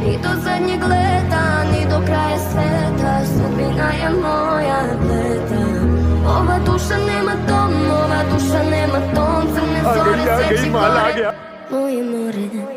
Ni do zadnjeg leta, ni do kraja sveta, sudbina je moja pleta. Ova duša nema tom, ova duša nema tom, crne zore se čekore. Moje more